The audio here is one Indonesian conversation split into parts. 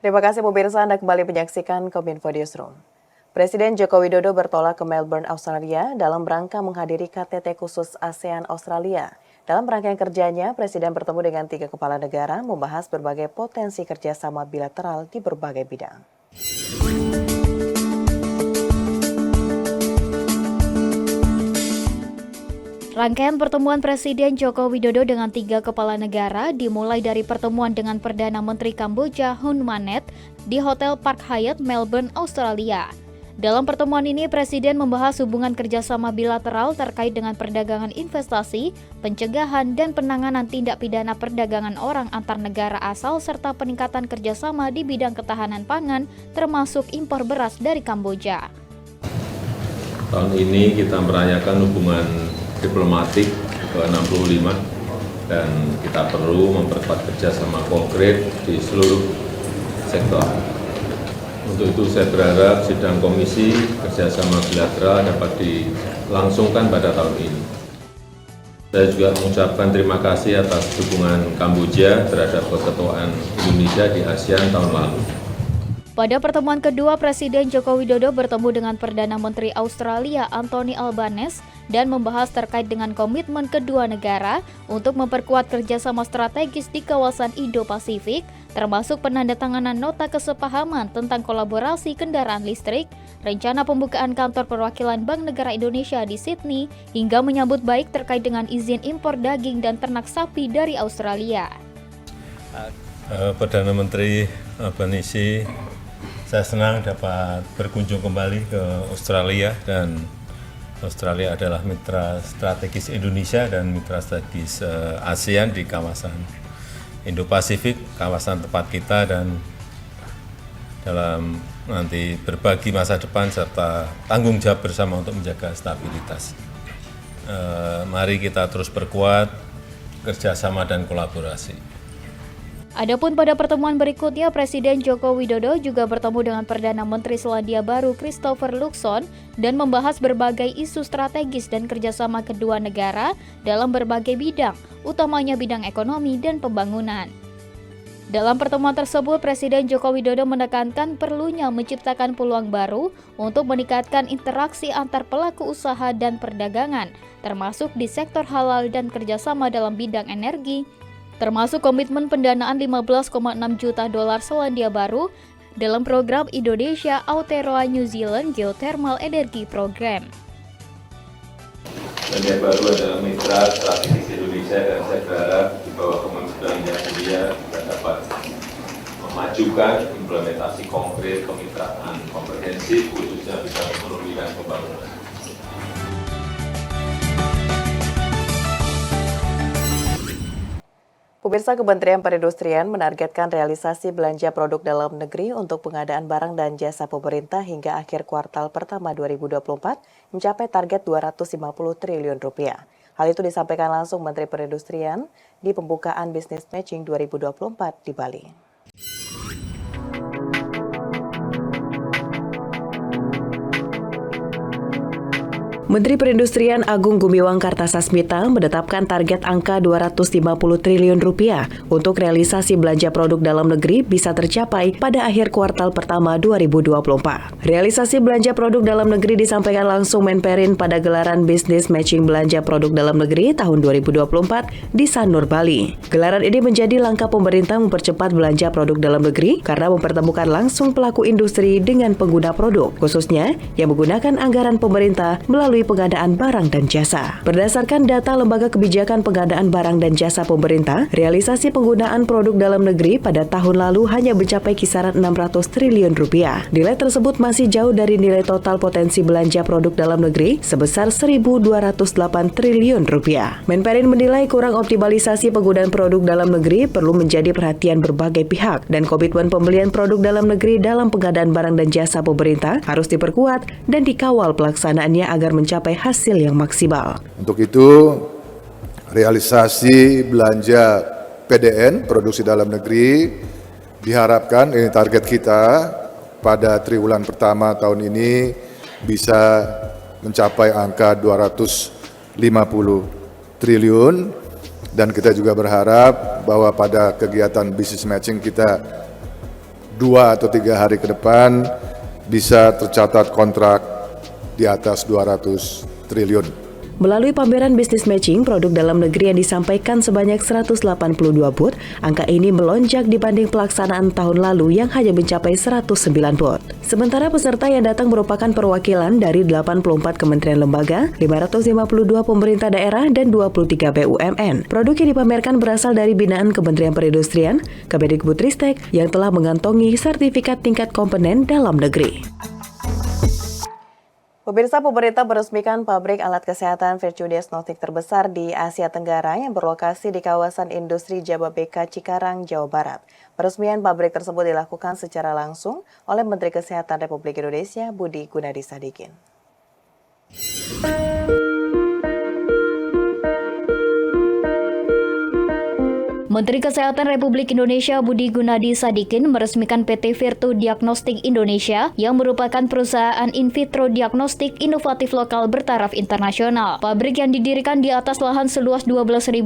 Terima kasih pemirsa, Anda kembali menyaksikan Kominfo Newsroom. Presiden Joko Widodo bertolak ke Melbourne, Australia dalam rangka menghadiri KTT khusus ASEAN Australia. Dalam rangkaian kerjanya, Presiden bertemu dengan 3 kepala negara membahas berbagai potensi kerjasama bilateral di berbagai bidang. Rangkaian pertemuan Presiden Joko Widodo dengan 3 kepala negara dimulai dari pertemuan dengan Perdana Menteri Kamboja Hun Manet di Hotel Park Hyatt, Melbourne, Australia. Dalam pertemuan ini, Presiden membahas hubungan kerjasama bilateral terkait dengan perdagangan investasi, pencegahan, dan penanganan tindak pidana perdagangan orang antar negara asal serta peningkatan kerjasama di bidang ketahanan pangan, termasuk impor beras dari Kamboja. Tahun ini kita merayakan hubungan diplomatik ke-65 dan kita perlu memperkuat kerjasama konkret di seluruh sektor. Untuk itu saya berharap sidang komisi kerjasama bilateral dapat dilangsungkan pada tahun ini. Saya juga mengucapkan terima kasih atas dukungan Kamboja terhadap keketuaan Indonesia di ASEAN tahun lalu. Pada pertemuan kedua, Presiden Joko Widodo bertemu dengan Perdana Menteri Australia Anthony Albanese dan membahas terkait dengan komitmen kedua negara untuk memperkuat kerjasama strategis di kawasan Indo-Pasifik, termasuk penandatanganan nota kesepahaman tentang kolaborasi kendaraan listrik, rencana pembukaan kantor perwakilan Bank Negara Indonesia di Sydney, hingga menyambut baik terkait dengan izin impor daging dan ternak sapi dari Australia. Perdana Menteri Albanese, saya senang dapat berkunjung kembali ke Australia dan Australia adalah mitra strategis Indonesia dan mitra strategis ASEAN di kawasan Indo-Pasifik, kawasan tempat kita dan dalam nanti berbagi masa depan serta tanggung jawab bersama untuk menjaga stabilitas. Mari kita terus perkuat kerjasama dan kolaborasi. Adapun pada pertemuan berikutnya, Presiden Joko Widodo juga bertemu dengan Perdana Menteri Selandia Baru Christopher Luxon dan membahas berbagai isu strategis dan kerjasama kedua negara dalam berbagai bidang, utamanya bidang ekonomi dan pembangunan. Dalam pertemuan tersebut, Presiden Joko Widodo menekankan perlunya menciptakan peluang baru untuk meningkatkan interaksi antar pelaku usaha dan perdagangan, termasuk di sektor halal dan kerjasama dalam bidang energi, termasuk komitmen pendanaan 15,6 juta dolar Selandia Baru dalam program Indonesia Aotearoa New Zealand Geothermal Energy Program. Selandia Baru adalah mitra strategis Indonesia dan saya berharap di bawah kepemimpinan Yang Mulia kita dapat memajukan implementasi konkret kemitraan komprehensif khususnya bidang ekonomi dan pembangunan. Pemirsa, Kementerian Perindustrian menargetkan realisasi belanja produk dalam negeri untuk pengadaan barang dan jasa pemerintah hingga akhir kuartal pertama 2024 mencapai target 250 triliun rupiah. Hal itu disampaikan langsung Menteri Perindustrian di pembukaan Business Matching 2024 di Bali. Menteri Perindustrian Agung Gumiwang Kartasasmita menetapkan target angka 250 triliun rupiah untuk realisasi belanja produk dalam negeri bisa tercapai pada akhir kuartal pertama 2024. Realisasi belanja produk dalam negeri disampaikan langsung Menperin pada gelaran Business Matching Belanja Produk Dalam Negeri tahun 2024 di Sanur, Bali. Gelaran ini menjadi langkah pemerintah mempercepat belanja produk dalam negeri karena mempertemukan langsung pelaku industri dengan pengguna produk, khususnya yang menggunakan anggaran pemerintah melalui pengadaan barang dan jasa. Berdasarkan data Lembaga Kebijakan Pengadaan Barang dan Jasa Pemerintah, realisasi penggunaan produk dalam negeri pada tahun lalu hanya mencapai kisaran 600 triliun rupiah. Nilai tersebut masih jauh dari nilai total potensi belanja produk dalam negeri sebesar 1.208 triliun rupiah. Menperin menilai kurang optimalisasi penggunaan produk dalam negeri perlu menjadi perhatian berbagai pihak dan komitmen pembelian produk dalam negeri dalam pengadaan barang dan jasa pemerintah harus diperkuat dan dikawal pelaksanaannya agar mencapai hasil yang maksimal. Untuk itu, realisasi belanja PDN, produksi dalam negeri, diharapkan, ini target kita, pada triwulan pertama tahun ini bisa mencapai angka 250 triliun, dan kita juga berharap bahwa pada kegiatan business matching kita 2 atau 3 hari ke depan bisa tercatat kontrak di atas 200 triliun. Melalui pameran bisnis matching produk dalam negeri yang disampaikan sebanyak 182 booth, angka ini melonjak dibanding pelaksanaan tahun lalu yang hanya mencapai 109 booth. Sementara peserta yang datang merupakan perwakilan dari 84 kementerian lembaga, 552 pemerintah daerah, dan 23 BUMN. Produk yang dipamerkan berasal dari binaan Kementerian Perindustrian, Kemendikbudristek yang telah mengantongi sertifikat tingkat komponen dalam negeri. Pemirsa, pemerintah meresmikan pabrik alat kesehatan Virtue Diagnostik terbesar di Asia Tenggara yang berlokasi di kawasan industri Jababeka, Cikarang, Jawa Barat. Peresmian pabrik tersebut dilakukan secara langsung oleh Menteri Kesehatan Republik Indonesia Budi Gunadi Sadikin. Menteri Kesehatan Republik Indonesia Budi Gunadi Sadikin meresmikan PT Virtue Diagnostik Indonesia yang merupakan perusahaan in vitro diagnostik inovatif lokal bertaraf internasional. Pabrik yang didirikan di atas lahan seluas 12.200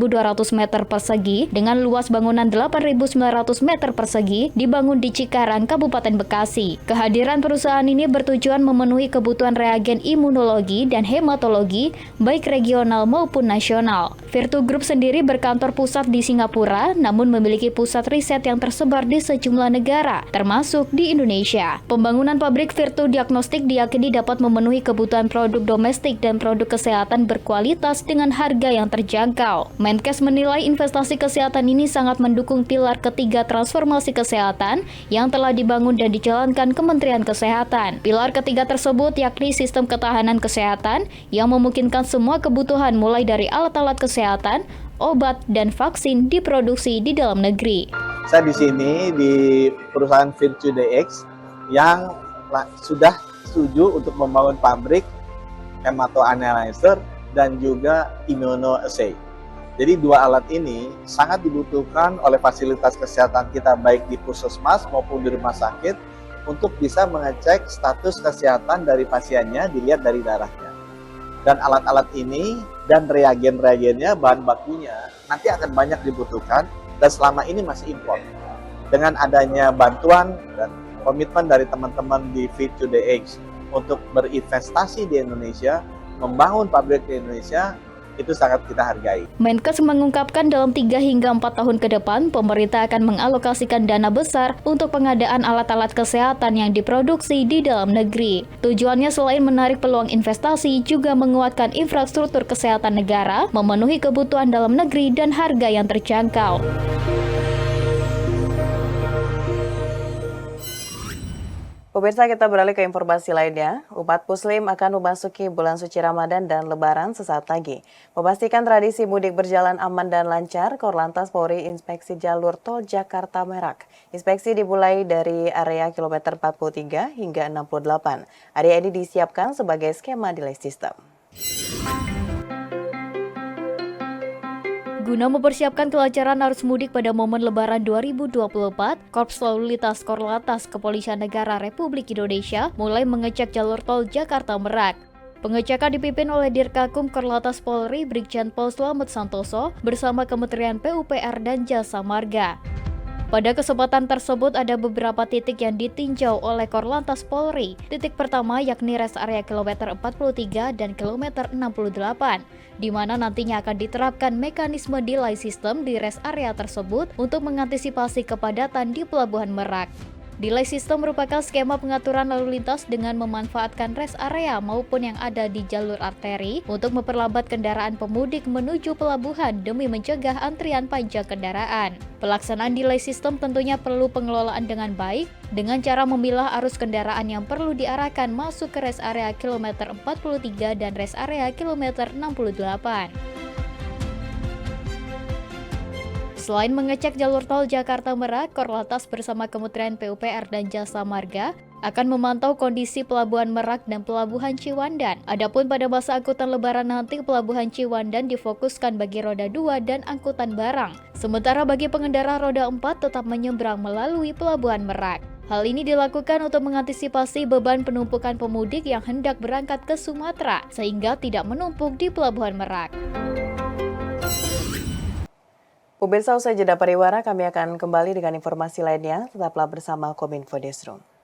meter persegi dengan luas bangunan 8.900 meter persegi dibangun di Cikarang, Kabupaten Bekasi. Kehadiran perusahaan ini bertujuan memenuhi kebutuhan reagen imunologi dan hematologi baik regional maupun nasional. Virtue Group sendiri berkantor pusat di Singapura, namun memiliki pusat riset yang tersebar di sejumlah negara, termasuk di Indonesia. Pembangunan pabrik Virtue Diagnostik diyakini dapat memenuhi kebutuhan produk domestik dan produk kesehatan berkualitas dengan harga yang terjangkau. Menkes menilai investasi kesehatan ini sangat mendukung pilar ketiga transformasi kesehatan yang telah dibangun dan dijalankan Kementerian Kesehatan. Pilar ketiga tersebut yakni sistem ketahanan kesehatan yang memungkinkan semua kebutuhan mulai dari alat-alat kesehatan, obat, dan vaksin diproduksi di dalam negeri. Saya di sini di perusahaan Virtue DX yang sudah setuju untuk membangun pabrik hematoanalyzer dan juga immunoassay. Jadi dua alat ini sangat dibutuhkan oleh fasilitas kesehatan kita baik di puskesmas maupun di rumah sakit untuk bisa mengecek status kesehatan dari pasiennya dilihat dari darahnya. Dan alat-alat ini dan reagen-reagennya, bahan bakunya nanti akan banyak dibutuhkan dan selama ini masih impor. Dengan adanya bantuan dan komitmen dari teman-teman di Virtue DX untuk berinvestasi di Indonesia, membangun pabrik di Indonesia, itu sangat kita hargai. Menkes mengungkapkan dalam 3 hingga 4 tahun ke depan, pemerintah akan mengalokasikan dana besar untuk pengadaan alat-alat kesehatan yang diproduksi di dalam negeri. Tujuannya selain menarik peluang investasi, juga menguatkan infrastruktur kesehatan negara, memenuhi kebutuhan dalam negeri dan harga yang terjangkau. Pemirsa, kita beralih ke informasi lainnya. Umat Muslim akan memasuki bulan suci Ramadan dan Lebaran sesaat lagi. Memastikan tradisi mudik berjalan aman dan lancar, Korlantas Polri inspeksi jalur tol Jakarta Merak. Inspeksi dimulai dari area kilometer 43 hingga 68. Area ini disiapkan sebagai skema delay system. Guna mempersiapkan kelancaran arus mudik pada momen Lebaran 2024, Korps Lalu Lintas Korlantas Kepolisian Negara Republik Indonesia mulai mengecek jalur tol Jakarta Merak. Pengecekan dipimpin oleh Dirgakum Korlantas Polri Brigjen Pol Slamet Santoso bersama Kementerian PUPR dan Jasa Marga. Pada kesempatan tersebut ada beberapa titik yang ditinjau oleh Korlantas Polri. Titik pertama yakni rest area kilometer 43 dan kilometer 68, di mana nantinya akan diterapkan mekanisme delay system di rest area tersebut untuk mengantisipasi kepadatan di Pelabuhan Merak. Delay system merupakan skema pengaturan lalu lintas dengan memanfaatkan rest area maupun yang ada di jalur arteri untuk memperlambat kendaraan pemudik menuju pelabuhan demi mencegah antrian panjang kendaraan. Pelaksanaan delay system tentunya perlu pengelolaan dengan baik dengan cara memilah arus kendaraan yang perlu diarahkan masuk ke rest area kilometer 43 dan rest area kilometer 68. Selain mengecek jalur tol Jakarta Merak, Korlantas bersama Kementerian PUPR dan Jasa Marga akan memantau kondisi Pelabuhan Merak dan Pelabuhan Ciwandan. Adapun pada masa angkutan Lebaran nanti, Pelabuhan Ciwandan difokuskan bagi roda 2 dan angkutan barang. Sementara bagi pengendara roda 4 tetap menyeberang melalui Pelabuhan Merak. Hal ini dilakukan untuk mengantisipasi beban penumpukan pemudik yang hendak berangkat ke Sumatera, sehingga tidak menumpuk di Pelabuhan Merak. Pemirsa, usai jeda pariwara, kami akan kembali dengan informasi lainnya. Tetaplah bersama Kominfo Newsroom.